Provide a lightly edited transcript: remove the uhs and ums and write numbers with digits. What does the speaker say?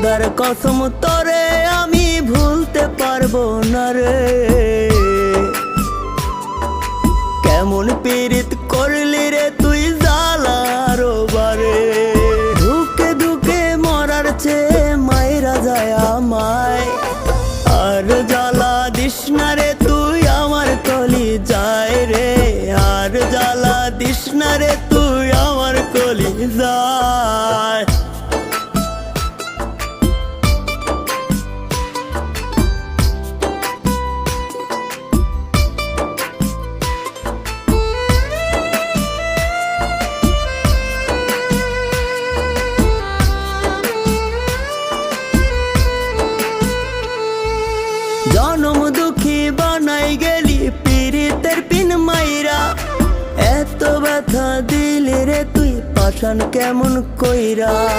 খোদার কসম তোরে আমি ভুলতে পারবো না রে। কেমন পীড়িত করলি রে তুই জ্বালার বারে। ধুকে ধুকে মরার চেয়ে মায়েরা যায় আমায়। আর জ্বালা দিস না রে তুই আমার কলি যায় রে। আর জ্বালা দিস না রে তুই আমার কলি যায়। জনম দুঃখী বানাই গেলি পীড়িতের পিন মাইরা। এত ব্যথা দিলি রে তুই পাষাণ কেমন কইরা।